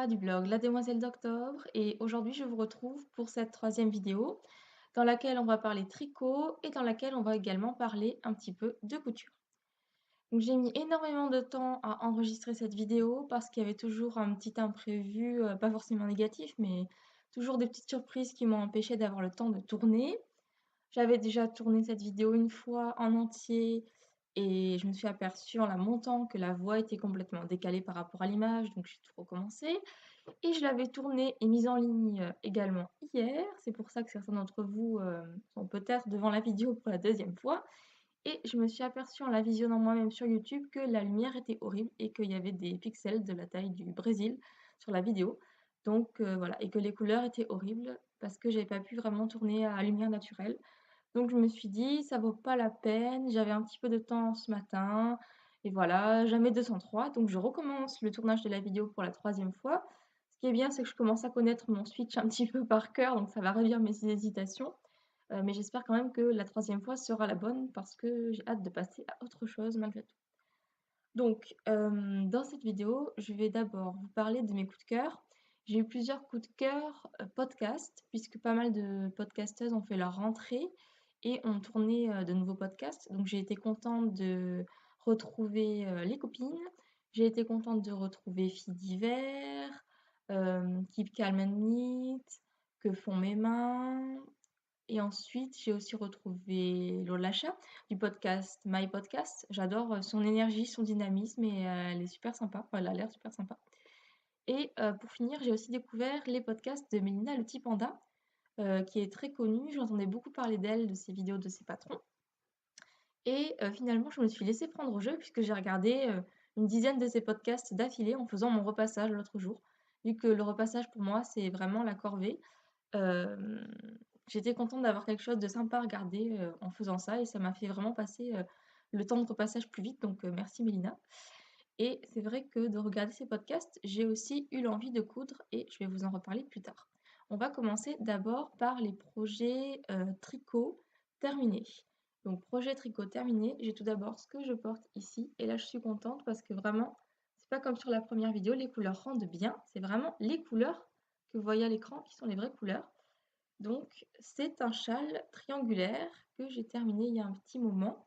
Melina du blog La Demoiselle d'Octobre et aujourd'hui je vous retrouve pour cette troisième vidéo dans laquelle on va parler tricot et dans laquelle on va également parler un petit peu de couture. Donc j'ai mis énormément de temps à enregistrer cette vidéo parce qu'il y avait toujours un petit imprévu, pas forcément négatif, mais toujours des petites surprises qui m'ont empêché d'avoir le temps de tourner. J'avais déjà tourné cette vidéo une fois en entier et je me suis aperçue en la montant que la voix était complètement décalée par rapport à l'image, donc j'ai tout recommencé. Et je l'avais tournée et mise en ligne également hier. C'est pour ça que certains d'entre vous sont peut-être devant la vidéo pour la deuxième fois. Et je me suis aperçue en la visionnant moi-même sur YouTube que la lumière était horrible et qu'il y avait des pixels de la taille du Brésil sur la vidéo. Donc voilà, et que les couleurs étaient horribles parce que j'avais pas pu vraiment tourner à lumière naturelle. Donc je me suis dit: «Ça vaut pas la peine». J'avais un petit peu de temps ce matin et voilà, jamais 203, donc je recommence le tournage de la vidéo pour la troisième fois. Ce qui est bien, c'est que je commence à connaître mon switch un petit peu par cœur, donc ça va réduire mes hésitations, mais j'espère quand même que la troisième fois sera la bonne parce que j'ai hâte de passer à autre chose malgré tout. Donc, dans cette vidéo, je vais d'abord vous parler de mes coups de cœur. J'ai eu plusieurs coups de cœur, podcast, puisque pas mal de podcasteuses ont fait leur rentrée et ont tourné, de nouveaux podcasts. Donc j'ai été contente de retrouver, les copines. J'ai été contente de retrouver Filles d'hiver, Keep Calm and Neat, Que font mes mains, et ensuite, j'ai aussi retrouvé Lola Chat du podcast My Podcast. J'adore, son énergie, son dynamisme et elle est super sympa. Enfin, elle a l'air super sympa. Et pour finir, j'ai aussi découvert les podcasts de Mélina le petit panda, qui est très connue. J'entendais beaucoup parler d'elle, de ses vidéos, de ses patrons. Et finalement, je me suis laissée prendre au jeu puisque j'ai regardé, une dizaine de ses podcasts d'affilée en faisant mon repassage l'autre jour. Vu que le repassage pour moi, c'est vraiment la corvée. Hem, J'étais contente d'avoir quelque chose de sympa à regarder, en faisant ça et ça m'a fait vraiment passer, le temps de repassage plus vite, donc merci Mélina. Et c'est vrai que de regarder ces podcasts, j'ai aussi eu l'envie de coudre et je vais vous en reparler plus tard. On va commencer d'abord par les projets, tricot terminés. Donc projet tricot terminé, j'ai tout d'abord ce que je porte ici et là je suis contente parce que vraiment, c'est pas comme sur la première vidéo, les couleurs rendent bien, c'est vraiment les couleurs que vous voyez à l'écran qui sont les vraies couleurs. Donc c'est un châle triangulaire que j'ai terminé il y a un petit moment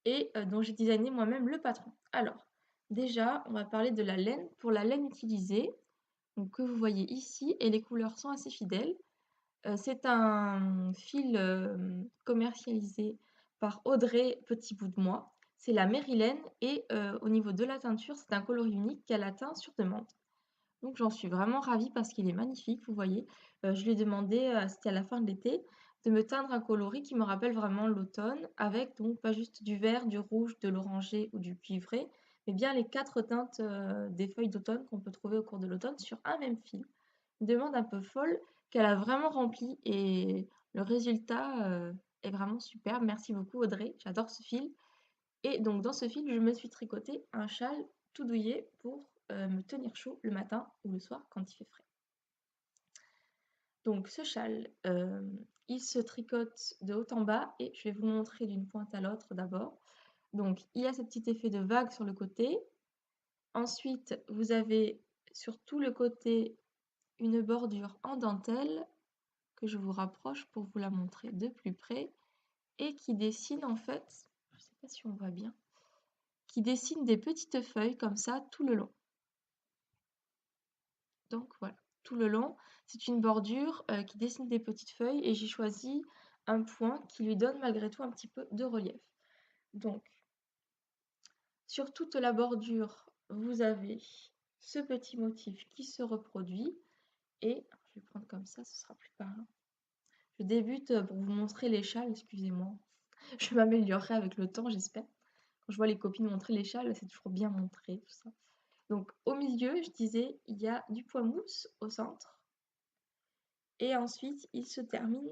et dont j'ai designé moi-même le patron. Alors, déjà, on va parler de la laine. Pour la laine utilisée, donc que vous voyez ici et les couleurs sont assez fidèles, c'est un fil, commercialisé par Audrey Petit Bout de Moi. C'est la Mérilaine et au niveau de la teinture, c'est un coloris unique qu'elle a teint sur demande. Donc j'en suis vraiment ravie parce qu'il est magnifique, vous voyez. Je lui ai demandé, c'était à la fin de l'été, de me teindre un coloris qui me rappelle vraiment l'automne, avec donc pas juste du vert, du rouge, de l'orangé ou du cuivré, mais bien les 4 teintes, des feuilles d'automne qu'on peut trouver au cours de l'automne sur un même fil. Une demande un peu folle qu'elle a vraiment remplie et le résultat, est vraiment superbe. Merci beaucoup Audrey, j'adore ce fil. Et donc dans ce fil, je me suis tricoté un châle tout douillet pour, me tenir chaud le matin ou le soir quand il fait frais. Donc ce châle, il se tricote de haut en bas et je vais vous le montrer d'une pointe à l'autre d'abord. Donc il y a ce petit effet de vague sur le côté. Ensuite, vous avez sur tout le côté une bordure en dentelle que je vous rapproche pour vous la montrer de plus près et qui dessine en fait, je ne sais pas si on voit bien, qui dessine des petites feuilles comme ça tout le long. Donc voilà, tout le long, c'est une bordure, qui dessine des petites feuilles et j'ai choisi un point qui lui donne malgré tout un petit peu de relief. Donc sur toute la bordure, vous avez ce petit motif qui se reproduit et je vais prendre comme ça, ce sera plus parlant. Je débute, pour vous montrer les châles, excusez-moi. Je m'améliorerai avec le temps, j'espère. Quand je vois les copines montrer les châles, c'est toujours bien montré, tout ça. Donc au milieu, je disais, il y a du point mousse au centre et ensuite il se termine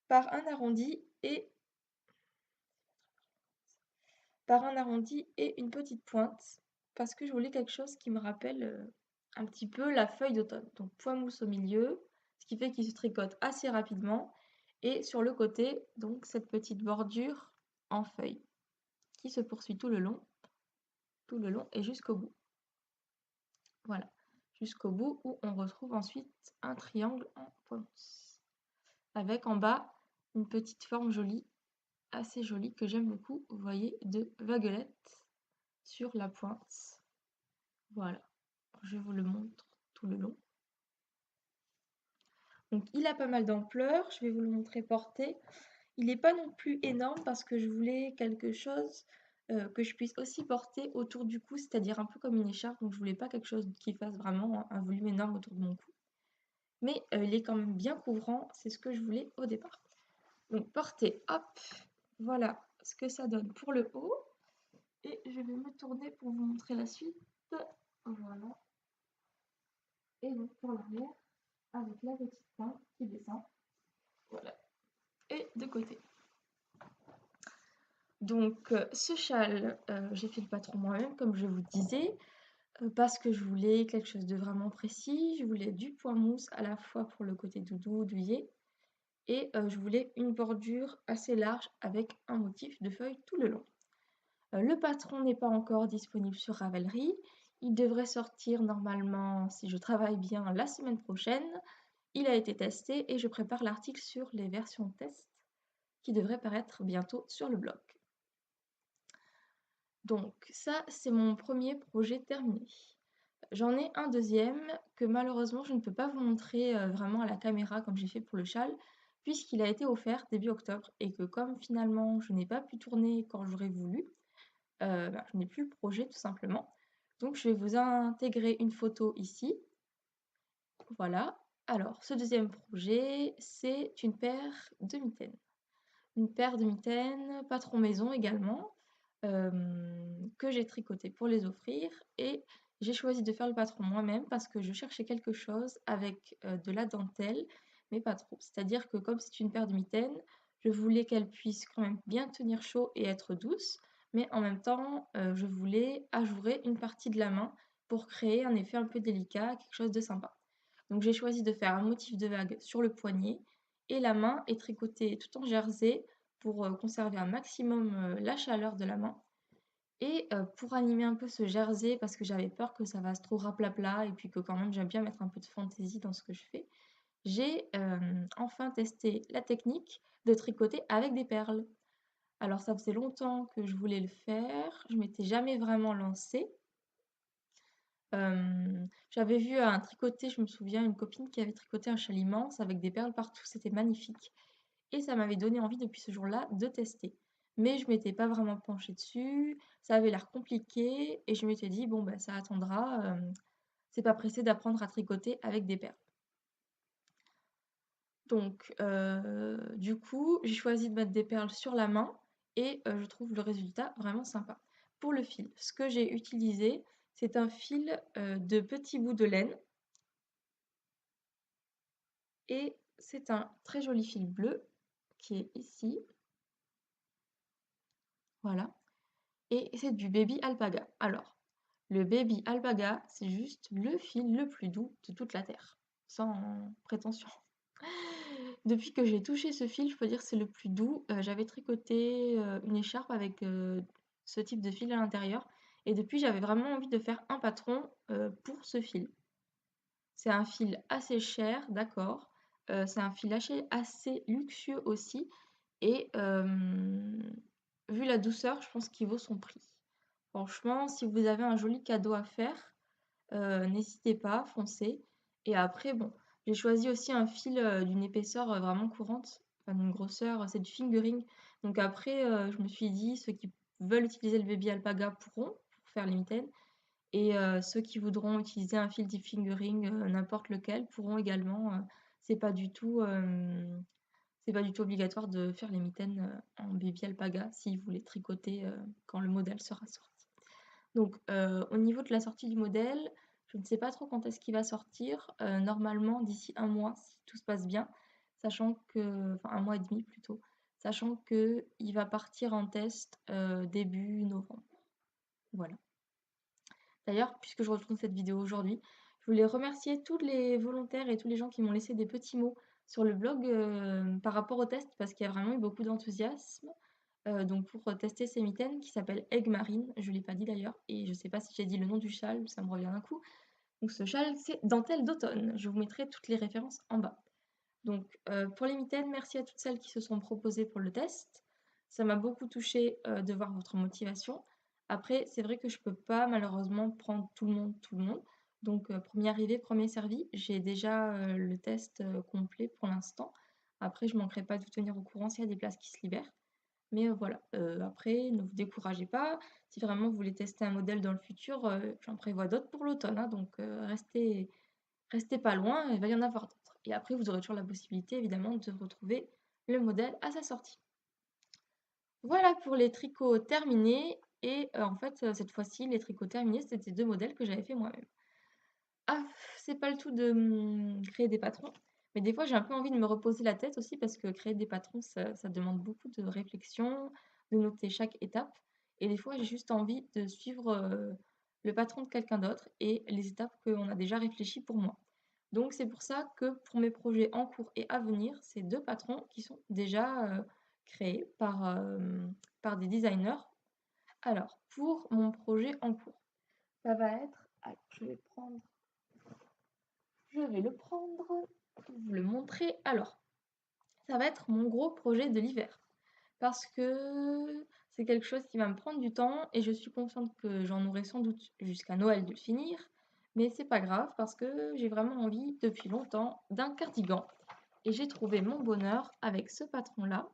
par un arrondi et une petite pointe parce que je voulais quelque chose qui me rappelle, un petit peu la feuille d'automne. Donc point mousse au milieu, ce qui fait qu'il se tricote assez rapidement et sur le côté, donc cette petite bordure en feuille qui se poursuit tout le long et jusqu'au bout. Voilà, jusqu'au bout où on retrouve ensuite un triangle en point mousse. Avec en bas une petite forme jolie, assez jolie, que j'aime beaucoup, vous voyez, de vaguelette sur la pointe. Voilà, je vous le montre tout le long. Donc il a pas mal d'ampleur, je vais vous le montrer porté. Il n'est pas non plus énorme parce que je voulais quelque chose que je puisse aussi porter autour du cou, c'est-à-dire un peu comme une écharpe. Donc je voulais pas quelque chose qui fasse vraiment un volume énorme autour de mon cou. Mais il est quand même bien couvrant, c'est ce que je voulais au départ. Donc porté, hop, voilà ce que ça donne pour le haut. Et je vais me tourner pour vous montrer la suite. Voilà. Et donc pour l'arrière, avec la petite pointe qui descend. Voilà. Et de côté. Donc ce châle, j'ai fait le patron moi-même comme je vous disais, parce que je voulais quelque chose de vraiment précis. Je voulais du point mousse à la fois pour le côté doudou, douillet, et je voulais une bordure assez large avec un motif de feuilles tout le long. Le patron n'est pas encore disponible sur Ravelry. Il devrait sortir normalement, si je travaille bien, la semaine prochaine. Il a été testé et je prépare l'article sur les versions test qui devrait paraître bientôt sur le blog. Donc ça, c'est mon premier projet terminé. J'en ai un deuxième que malheureusement je ne peux pas vous montrer vraiment à la caméra comme j'ai fait pour le châle, puisqu'il a été offert début octobre et que comme finalement je n'ai pas pu tourner quand j'aurais voulu, je n'ai plus le projet tout simplement. Donc je vais vous intégrer une photo ici. Voilà. Alors ce deuxième projet, c'est une paire de mitaines. Une paire de mitaines, patron maison également, que j'ai tricoté pour les offrir. Et j'ai choisi de faire le patron moi-même parce que je cherchais quelque chose avec de la dentelle, mais pas trop. C'est-à-dire que comme c'est une paire de mitaines, je voulais qu'elle puisse quand même bien tenir chaud et être douce, mais en même temps, je voulais ajourer une partie de la main pour créer un effet un peu délicat, quelque chose de sympa. Donc j'ai choisi de faire un motif de vague sur le poignet et la main est tricotée tout en jersey pour conserver un maximum la chaleur de la main. Et pour animer un peu ce jersey, parce que j'avais peur que ça fasse trop raplapla et puis que quand même j'aime bien mettre un peu de fantaisie dans ce que je fais, j'ai enfin testé la technique de tricoter avec des perles. Alors ça faisait longtemps que je voulais le faire, je m'étais jamais vraiment lancée. J'avais vu un tricoté, je me souviens, une copine qui avait tricoté un châle immense avec des perles partout, c'était magnifique. Et ça m'avait donné envie depuis ce jour-là de tester. Mais je m'étais pas vraiment penchée dessus, ça avait l'air compliqué et je m'étais dit: «Bon, bah, ça attendra, c'est pas pressé d'apprendre à tricoter avec des perles». Donc du coup, j'ai choisi de mettre des perles sur la main et je trouve le résultat vraiment sympa. Pour le fil, ce que j'ai utilisé, c'est un fil, de petits bouts de laine et c'est un très joli fil bleu qui est ici, voilà. Et c'est du baby alpaga. Alors, le baby alpaga, c'est juste le fil le plus doux de toute la terre, sans prétention. Depuis que j'ai touché ce fil, je peux dire que c'est le plus doux. J'avais tricoté une écharpe avec ce type de fil à l'intérieur. Et depuis, j'avais vraiment envie de faire un patron pour ce fil. C'est un fil assez cher, d'accord. C'est un fil assez luxueux aussi. Et vu la douceur, je pense qu'il vaut son prix. Franchement, si vous avez un joli cadeau à faire, n'hésitez pas, foncez. Et après, bon, j'ai choisi aussi un fil d'une épaisseur vraiment courante, enfin d'une grosseur, c'est du fingering. Donc après, je me suis dit, ceux qui veulent utiliser le baby alpaga pourront pour faire les mitaines. Et ceux qui voudront utiliser un fil deep fingering, n'importe lequel, pourront également. C'est pas du tout, c'est pas du tout obligatoire de faire les mitaines en baby alpaga si vous les tricotez quand le modèle sera sorti. Donc, au niveau de la sortie du modèle, je ne sais pas trop quand est-ce qu'il va sortir. Normalement, d'ici un mois, si tout se passe bien, sachant que, enfin un mois et demi plutôt, sachant que il va partir en test début novembre. Voilà. D'ailleurs, puisque je retourne cette vidéo aujourd'hui, je voulais remercier tous les volontaires et tous les gens qui m'ont laissé des petits mots sur le blog par rapport au test, parce qu'il y a vraiment eu beaucoup d'enthousiasme. Donc pour tester ces mitaines qui s'appellent Egg Marine, je ne l'ai pas dit d'ailleurs, et je ne sais pas si j'ai dit le nom du châle, ça me revient d'un coup. Donc ce châle, c'est dentelle d'automne. Je vous mettrai toutes les références en bas. Donc pour les mitaines, merci à toutes celles qui se sont proposées pour le test. Ça m'a beaucoup touchée, de voir votre motivation. Après, c'est vrai que je peux pas malheureusement prendre tout le monde, tout le monde. Donc 1er arrivé, 1er servi. J'ai déjà, le test, complet pour l'instant. Après, je manquerai pas de vous tenir au courant s'il y a des places qui se libèrent. Mais voilà, après ne vous découragez pas. Si vraiment vous voulez tester un modèle dans le futur, j'en prévois d'autres pour l'automne, hein, donc restez pas loin, il va y en avoir d'autres. Et après, vous aurez toujours la possibilité évidemment de retrouver le modèle à sa sortie. Voilà pour les tricots terminés et en fait, cette fois-ci, les tricots terminés, c'était 2 modèles que j'avais fait moi-même. Ah, c'est pas le tout de, créer des patrons, mais des fois j'ai un peu envie de me reposer la tête aussi parce que créer des patrons, ça demande beaucoup de réflexion, de noter chaque étape et des fois j'ai juste envie de suivre, le patron de quelqu'un d'autre et les étapes qu'on a déjà réfléchies pour moi. Donc c'est pour ça que pour mes projets en cours et à venir, c'est 2 patrons qui sont déjà, créés par des designers. Alors pour mon projet en cours, ça va être je vais le prendre pour vous le montrer. Alors, ça va être mon gros projet de l'hiver parce que c'est quelque chose qui va me prendre du temps et je suis consciente que j'en aurai sans doute jusqu'à Noël de le finir, mais c'est pas grave parce que j'ai vraiment envie depuis longtemps d'un cardigan et j'ai trouvé mon bonheur avec ce patron-là.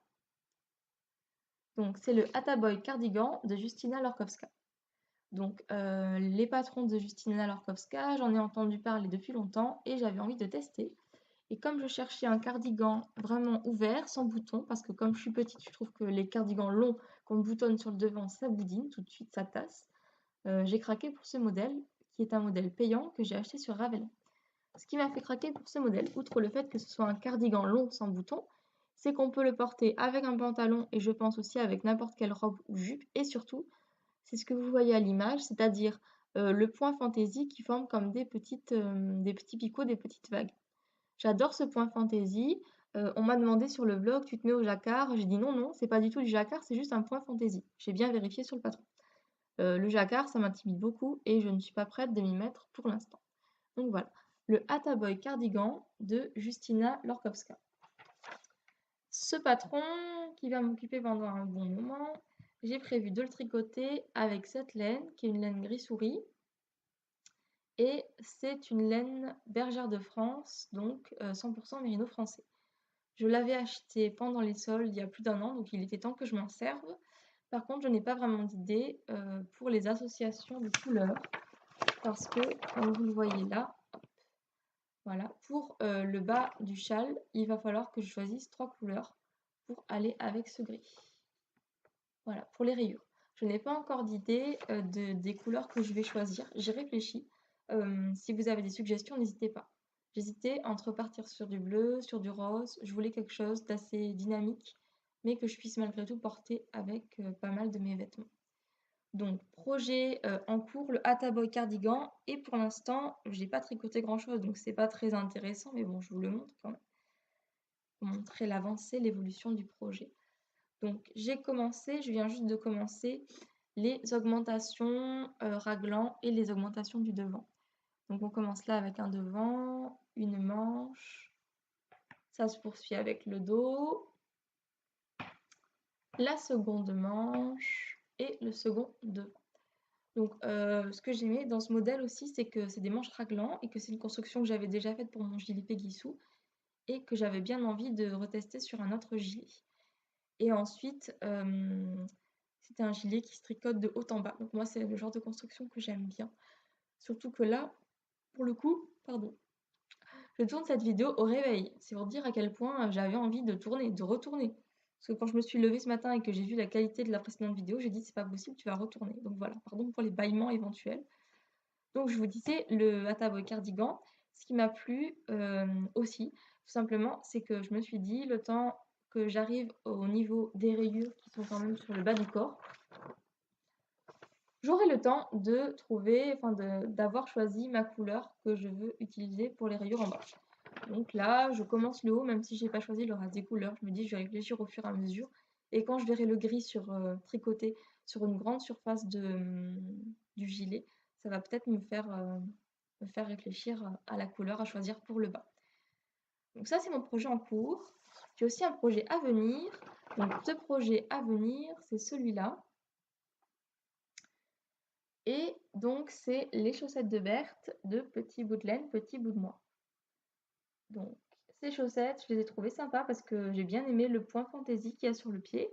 Donc, c'est le Attaboy Cardigan de Justina Lorkowska. Donc, les patrons de Justina Lorkowska, j'en ai entendu parler depuis longtemps et j'avais envie de tester. Et comme je cherchais un cardigan vraiment ouvert, sans bouton, parce que comme je suis petite, je trouve que les cardigans longs qu'on boutonne sur le devant, ça boudine, tout de suite ça tasse, j'ai craqué pour ce modèle, qui est un modèle payant que j'ai acheté sur Ravelin. Ce qui m'a fait craquer pour ce modèle, outre le fait que ce soit un cardigan long sans bouton, c'est qu'on peut le porter avec un pantalon et je pense aussi avec n'importe quelle robe ou jupe, et surtout, c'est ce que vous voyez à l'image, c'est-à-dire le point fantaisie qui forme comme des petits picots, des petites vagues. J'adore ce point fantaisie. On m'a demandé sur le blog: «Tu te mets au jacquard?» J'ai dit: «Non, non, c'est pas du tout du jacquard, c'est juste un point fantaisie». J'ai bien vérifié sur le patron. Le jacquard, ça m'intimide beaucoup et je ne suis pas prête de m'y mettre pour l'instant. Donc voilà, le Attaboy Cardigan de Justina Lorkowska. Ce patron qui va m'occuper pendant un bon moment, j'ai prévu de le tricoter avec cette laine qui est une laine gris souris et c'est une laine bergère de France, donc 100 mérino français. Je l'avais acheté pendant les soldes il y a plus d'1 an, donc il était temps que je m'en serve. Par contre, je n'ai pas vraiment d'idée, pour les associations de couleurs parce que comme vous le voyez là, voilà, pour, le bas du châle, il va falloir que je choisisse 3 couleurs pour aller avec ce gris. Voilà, pour les rayures. Je n'ai pas encore d'idée, des couleurs que je vais choisir. J'y réfléchis. Si vous avez des suggestions, n'hésitez pas. J'hésitais entre partir sur du bleu, sur du rose. Je voulais quelque chose d'assez dynamique, mais que je puisse malgré tout porter avec, pas mal de mes vêtements. Donc projet, en cours, le Attaboy Cardigan et pour l'instant, j'ai pas tricoté grand-chose, donc c'est pas très intéressant, mais bon, je vous le montre quand même, pour montrer l'avancée, l'évolution du projet. Donc je viens juste de commencer les augmentations raglan et les augmentations du devant. Donc on commence là avec un devant, une manche, ça se poursuit avec le dos, la seconde manche et le second devant. Donc ce que j'aimais dans ce modèle aussi, c'est que c'est des manches raglan et que c'est une construction que j'avais déjà faite pour mon gilet Péguissou et que j'avais bien envie de retester sur un autre gilet. Et ensuite, c'était un gilet qui se tricote de haut en bas. Donc moi, c'est le genre de construction que j'aime bien. Surtout que là, pour le coup, pardon, je tourne cette vidéo au réveil. C'est pour dire à quel point j'avais envie de tourner, de retourner. Parce que quand je me suis levée ce matin et que j'ai vu la qualité de la précédente vidéo, j'ai dit c'est pas possible, tu vas retourner. Donc voilà, pardon pour les bâillements éventuels. Donc je vous disais, le Attaboy Cardigan, ce qui m'a plu aussi, tout simplement, c'est que je me suis dit, le temps que j'arrive au niveau des rayures qui sont quand même sur le bas du corps, j'aurai le temps de trouver, enfin d'avoir choisi ma couleur que je veux utiliser pour les rayures en bas. Donc là, je commence le haut, même si j'ai pas choisi le reste des couleurs. Je me dis, je vais réfléchir au fur et à mesure. Et quand je verrai le gris tricoté sur une grande surface du gilet, ça va peut-être me faire me faire réfléchir à la couleur à choisir pour le bas. Donc ça, c'est mon projet en cours. J'ai aussi un projet à venir. Donc ce projet à venir, c'est celui-là. Et donc, c'est les chaussettes de Berthe de Petit bout de laine, petit bout de moi. Donc, ces chaussettes, je les ai trouvées sympas parce que j'ai bien aimé le point fantaisie qu'il y a sur le pied.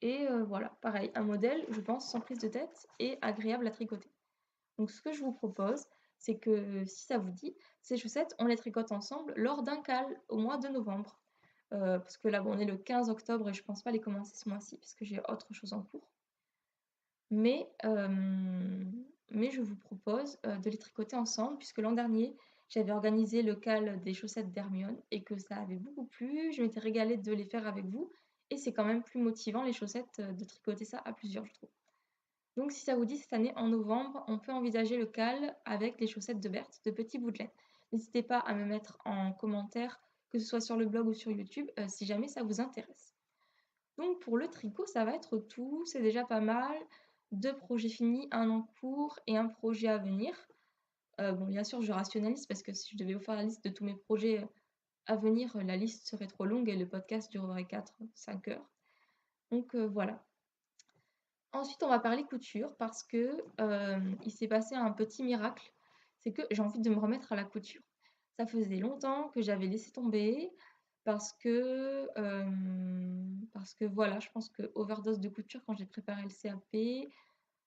Et voilà, pareil, un modèle, je pense, sans prise de tête et agréable à tricoter. Donc, ce que je vous propose, c'est que si ça vous dit, ces chaussettes, on les tricote ensemble lors d'un cal au mois de novembre. Parce que là, bon, on est le 15 octobre et je pense pas les commencer ce mois-ci parce que j'ai autre chose en cours. Mais, mais je vous propose de les tricoter ensemble puisque l'an dernier, j'avais organisé le cal des chaussettes d'Hermione et que ça avait beaucoup plu. Je m'étais régalée de les faire avec vous et c'est quand même plus motivant les chaussettes de tricoter ça à plusieurs, je trouve. Donc si ça vous dit cette année en novembre, on peut envisager le cal avec les chaussettes de Berthe de Petit bout de laine. N'hésitez pas à me mettre en commentaire, que ce soit sur le blog ou sur YouTube, si jamais ça vous intéresse. Donc pour le tricot, ça va être tout, c'est déjà pas mal. 2 projets finis, un en cours et un projet à venir. Bon, bien sûr, je rationalise parce que si je devais vous faire la liste de tous mes projets à venir, la liste serait trop longue et le podcast durerait 4-5 heures. Donc voilà. Ensuite, on va parler couture parce que il s'est passé un petit miracle, c'est que j'ai envie de me remettre à la couture. Ça faisait longtemps que j'avais laissé tomber parce que voilà, je pense que overdose de couture quand j'ai préparé le CAP.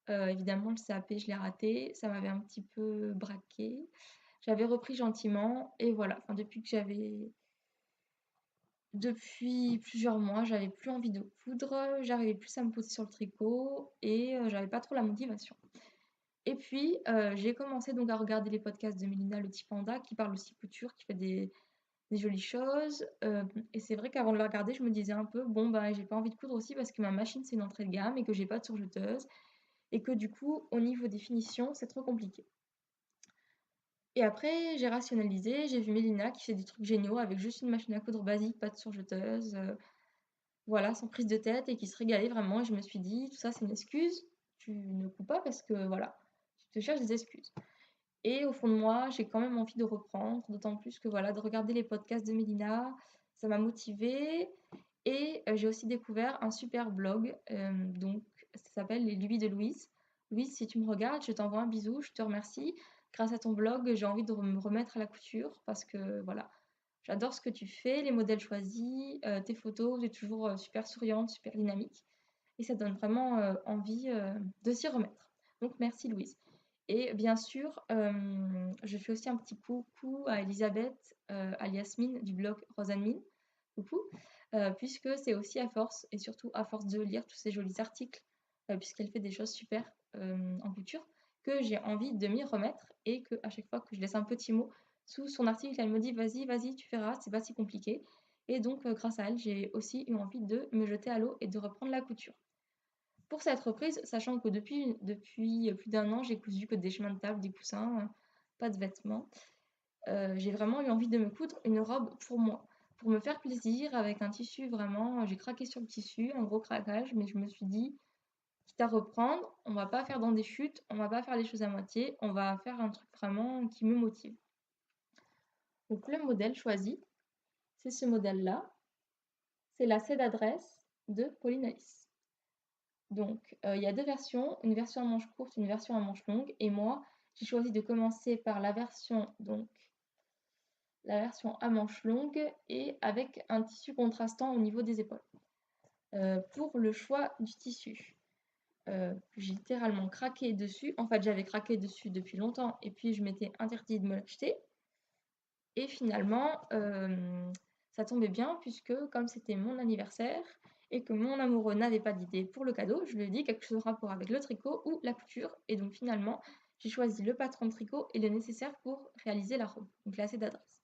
Évidemment, le CAP, je l'ai raté, ça m'avait un petit peu braqué. J'avais repris gentiment et voilà, enfin, depuis plusieurs mois, j'avais plus envie de coudre, j'arrivais plus à me poser sur le tricot et j'avais pas trop la motivation. Et puis, j'ai commencé donc à regarder les podcasts de Mélina Le Petit Panda qui parle aussi couture, qui fait des jolies choses. Et c'est vrai qu'avant de le regarder, je me disais un peu, bon, bah, j'ai pas envie de coudre aussi parce que ma machine, c'est une entrée de gamme et que j'ai pas de surjeteuse et que du coup, au niveau des finitions, c'est trop compliqué. Et après, j'ai rationalisé, j'ai vu Mélina qui fait des trucs géniaux avec juste une machine à coudre basique, pas de surjeteuse, voilà, sans prise de tête et qui se régalait vraiment. Et je me suis dit, tout ça, c'est une excuse. Tu ne couds pas parce que voilà, tu te cherches des excuses. Et au fond de moi, j'ai quand même envie de reprendre, d'autant plus que voilà, de regarder les podcasts de Mélina, ça m'a motivée. Et j'ai aussi découvert un super blog, donc ça s'appelle Les Lubies de Louise. Louise, si tu me regardes, je t'envoie un bisou, je te remercie. Grâce à ton blog, j'ai envie de me remettre à la couture parce que voilà, j'adore ce que tu fais, les modèles choisis, tes photos, tu es toujours super souriante, super dynamique. Et ça donne vraiment envie de s'y remettre. Donc merci Louise. Et bien sûr, je fais aussi un petit coucou à Elisabeth, à Yasmine du blog Rosanmine. Coucou, puisque c'est aussi à force, et surtout à force de lire tous ces jolis articles, puisqu'elle fait des choses super en couture, que j'ai envie de m'y remettre et que à chaque fois que je laisse un petit mot sous son article, elle me dit vas-y, vas-y, tu feras, c'est pas si compliqué. Et donc, grâce à elle, j'ai aussi eu envie de me jeter à l'eau et de reprendre la couture. Pour cette reprise, sachant que depuis plus d'un an, j'ai cousu que des chemins de table, des coussins, pas de vêtements, j'ai vraiment eu envie de me coudre une robe pour moi, pour me faire plaisir avec un tissu vraiment. J'ai craqué sur le tissu, un gros craquage, mais je me suis dit, quitte à reprendre, on va pas faire dans des chutes, on va pas faire les choses à moitié, on va faire un truc vraiment qui me motive. Donc le modèle choisi, c'est ce modèle-là, c'est la C d'adresse de Pauline Alice. Donc, il y a 2 versions, une version à manches courtes, une version à manches longues et moi, j'ai choisi de commencer par la version à manches longues et avec un tissu contrastant au niveau des épaules. Pour le choix du tissu, j'ai littéralement craqué dessus. En fait, j'avais craqué dessus depuis longtemps et puis je m'étais interdit de me l'acheter et finalement, ça tombait bien puisque comme c'était mon anniversaire et que mon amoureux n'avait pas d'idée pour le cadeau, je lui ai dit quelque chose en rapport avec le tricot ou la couture et donc finalement, j'ai choisi le patron de tricot et le nécessaire pour réaliser la robe, donc là c'est d'adresse.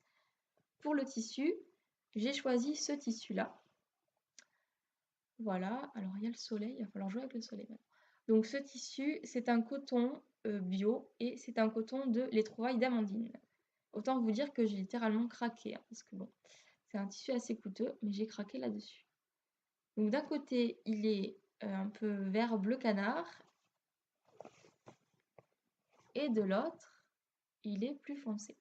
Pour le tissu, j'ai choisi ce tissu-là. Voilà, alors il y a le soleil, il va falloir jouer avec le soleil maintenant. Donc ce tissu, c'est un coton bio et c'est un coton de Les Trouvailles d'Amandine. Autant vous dire que j'ai littéralement craqué, hein, parce que bon, c'est un tissu assez coûteux, mais j'ai craqué là-dessus. Donc d'un côté, il est un peu vert bleu canard, et de l'autre, il est plus foncé.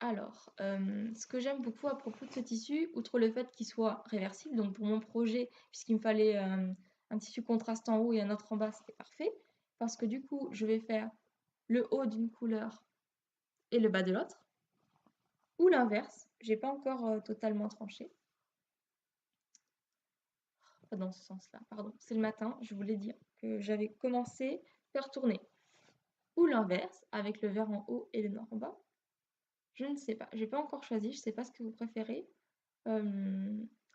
Alors, ce que j'aime beaucoup à propos de ce tissu, outre le fait qu'il soit réversible, donc pour mon projet, puisqu'il me fallait un tissu contrastant en haut et un autre en bas, c'était parfait, parce que du coup, je vais faire le haut d'une couleur et le bas de l'autre, ou l'inverse, j'ai pas encore totalement tranché. Pas dans ce sens-là, pardon, c'est le matin, je voulais dire que j'avais commencé à faire tourner. Ou l'inverse, avec le vert en haut et le noir en bas. Je ne sais pas, j'ai pas encore choisi, je sais pas ce que vous préférez.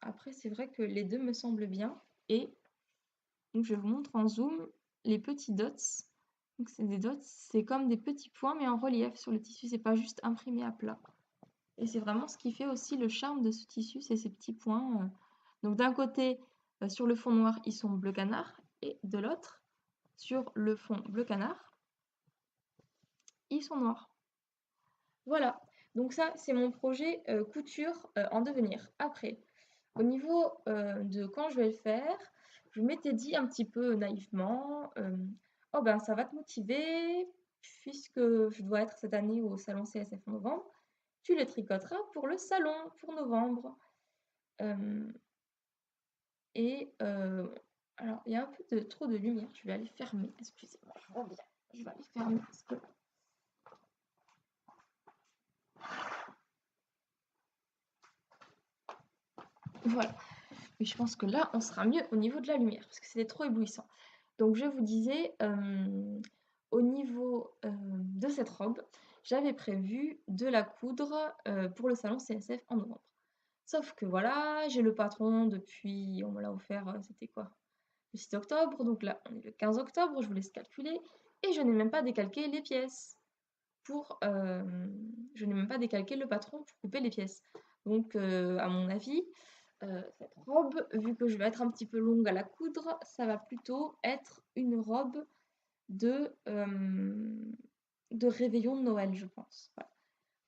Après, c'est vrai que les deux me semblent bien. Et donc, je vous montre en zoom les petits dots. Donc, c'est des dots, c'est comme des petits points, mais en relief sur le tissu, c'est pas juste imprimé à plat. Et c'est vraiment ce qui fait aussi le charme de ce tissu, c'est ces petits points. Donc, d'un côté, sur le fond noir, ils sont bleu canard, et de l'autre, sur le fond bleu canard, ils sont noirs. Voilà, donc ça, c'est mon projet couture en devenir. Après, au niveau de quand je vais le faire, je m'étais dit un petit peu naïvement, oh ben ça va te motiver, puisque je dois être cette année au salon CSF en novembre, tu le tricoteras pour le salon, pour novembre. Et alors, il y a un peu de trop de lumière, je vais aller fermer, excusez-moi, je reviens, je vais aller fermer parce que... Voilà. Mais je pense que là, on sera mieux au niveau de la lumière, parce que c'était trop éblouissant. Donc je vous disais, au niveau de cette robe, j'avais prévu de la coudre pour le salon CSF en novembre. Sauf que voilà, j'ai le patron depuis, on me l'a offert, c'était quoi? Le 6 octobre, donc là on est le 15 octobre, je vous laisse calculer, et je n'ai même pas décalqué les pièces. Je n'ai même pas décalqué le patron pour couper les pièces. Donc à mon avis, cette robe, vu que je vais être un petit peu longue à la coudre, ça va plutôt être une robe de réveillon de Noël, je pense. Voilà.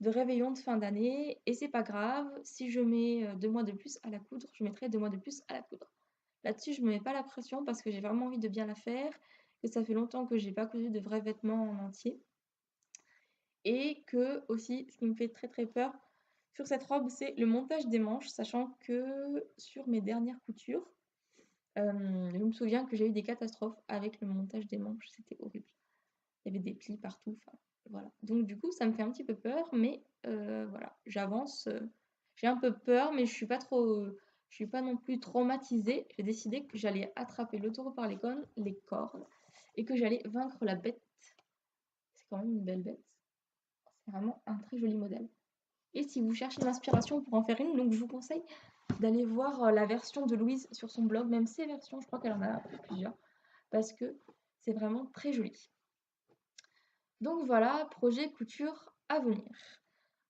De réveillon de fin d'année. Et c'est pas grave, si je mets 2 mois de plus à la coudre, je mettrai 2 mois de plus à la coudre. Là-dessus, je me mets pas la pression parce que j'ai vraiment envie de bien la faire, que ça fait longtemps que j'ai pas cousu de vrais vêtements en entier. Et que aussi, ce qui me fait très très peur sur cette robe, c'est le montage des manches, sachant que sur mes dernières coutures, je me souviens que j'ai eu des catastrophes avec le montage des manches, c'était horrible. Il y avait des plis partout, enfin voilà. Donc du coup, ça me fait un petit peu peur, mais voilà, j'avance. J'ai un peu peur, mais je suis pas non plus traumatisée. J'ai décidé que j'allais attraper le taureau par les cornes, et que j'allais vaincre la bête. C'est quand même une belle bête. C'est vraiment un très joli modèle. Et si vous cherchez l'inspiration pour en faire une, donc je vous conseille d'aller voir la version de Louise sur son blog, même ses versions, je crois qu'elle en a plusieurs, parce que c'est vraiment très joli. Donc voilà, projet couture à venir.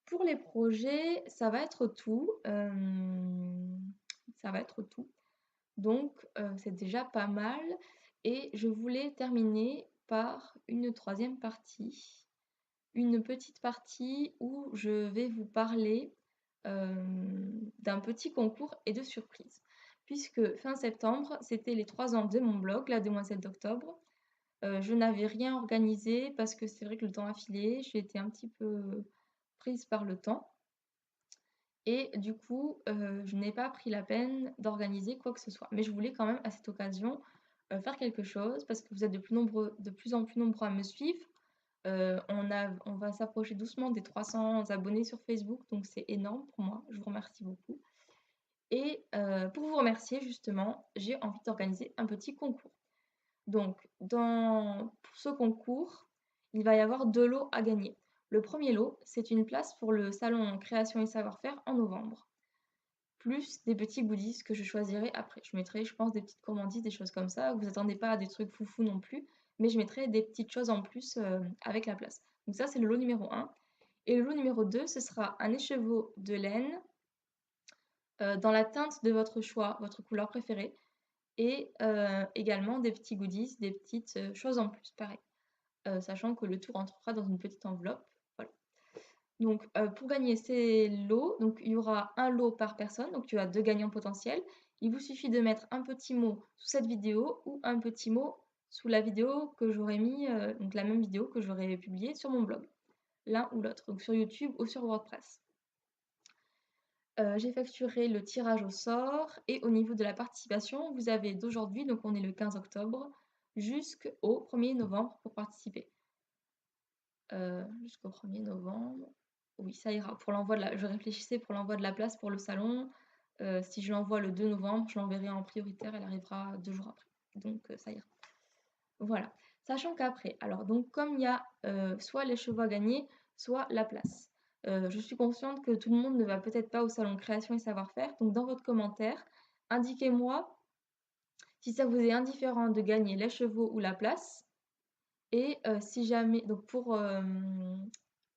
Pour les projets, ça va être tout. Ça va être tout. Donc c'est déjà pas mal. Et je voulais terminer par une troisième partie. Une petite partie où je vais vous parler d'un petit concours et de surprises. Puisque fin septembre, c'était les 3 ans de mon blog, La Demoiselle d'Octobre. Je n'avais rien organisé parce que c'est vrai que le temps a filé, j'ai été un petit peu prise par le temps. Et du coup, je n'ai pas pris la peine d'organiser quoi que ce soit. Mais je voulais quand même à cette occasion faire quelque chose parce que vous êtes de plus en plus nombreux à me suivre. On va s'approcher doucement des 300 abonnés sur Facebook, donc c'est énorme pour moi. Je vous remercie beaucoup. Et pour vous remercier, justement, j'ai envie d'organiser un petit concours. Donc, pour ce concours, il va y avoir 2 lots à gagner. Le premier lot, c'est une place pour le salon Création et Savoir-faire en novembre, plus des petits goodies que je choisirai après. Je mettrai, je pense, des petites commandises, des choses comme ça. Vous attendez pas à des trucs foufou non plus, mais je mettrai des petites choses en plus avec la place. Donc ça, c'est le lot numéro 1. Et le lot numéro 2, ce sera un écheveau de laine dans la teinte de votre choix, votre couleur préférée. Et également des petits goodies, des petites choses en plus, pareil. Sachant que le tout rentrera dans une petite enveloppe. Voilà. Donc pour gagner ces lots, donc il y aura un lot par personne, donc tu as 2 gagnants potentiels. Il vous suffit de mettre un petit mot sous cette vidéo ou un petit mot sous la vidéo que j'aurais mis, donc la même vidéo que j'aurais publiée sur mon blog, l'un ou l'autre, donc sur YouTube ou sur WordPress. J'effectuerai le tirage au sort et au niveau de la participation, vous avez d'aujourd'hui, donc on est le 15 octobre, jusqu'au 1er novembre pour participer. Jusqu'au 1er novembre. Oui, ça ira. Pour l'envoi de la je réfléchissais pour l'envoi de la place pour le salon. Si je l'envoie le 2 novembre, je l'enverrai en prioritaire, elle arrivera 2 jours après. Donc ça ira. Voilà. Sachant qu'après, alors donc comme il y a soit les chevaux à gagner, soit la place. Je suis consciente que tout le monde ne va peut-être pas au salon création et savoir-faire. Donc dans votre commentaire, indiquez-moi si ça vous est indifférent de gagner les chevaux ou la place. Et si jamais donc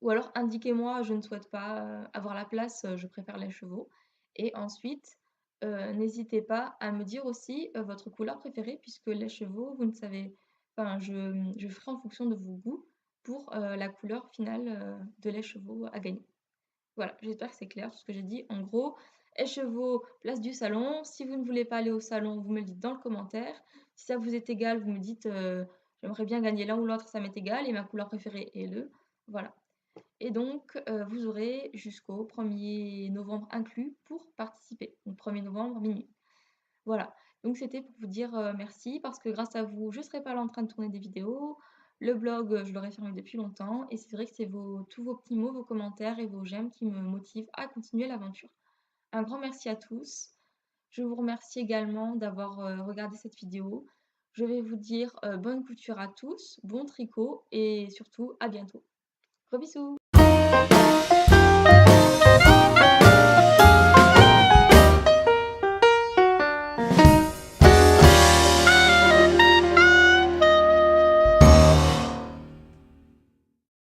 ou alors indiquez-moi: «Je ne souhaite pas, avoir la place, je préfère les chevaux» et ensuite, n'hésitez pas à me dire aussi, votre couleur préférée puisque les chevaux, vous ne savez enfin je ferai en fonction de vos goûts pour, la couleur finale, de les chevaux à gagner. Voilà, j'espère que c'est clair tout ce que j'ai dit. En gros, écheveau, place du salon. Si vous ne voulez pas aller au salon, vous me le dites dans le commentaire. Si ça vous est égal, vous me dites j'aimerais bien gagner l'un ou l'autre, ça m'est égal, et ma couleur préférée est le. Voilà. Et donc, vous aurez jusqu'au 1er novembre inclus pour participer. Donc 1er novembre, minuit. Voilà, donc c'était pour vous dire, merci parce que grâce à vous, je ne serais pas là en train de tourner des vidéos. Le blog, je l'aurais fermé depuis longtemps et c'est vrai que c'est tous vos petits mots, vos commentaires et vos j'aime qui me motivent à continuer l'aventure. Un grand merci à tous. Je vous remercie également d'avoir, regardé cette vidéo. Je vais vous dire, bonne couture à tous, bon tricot et surtout à bientôt. Gros bisous!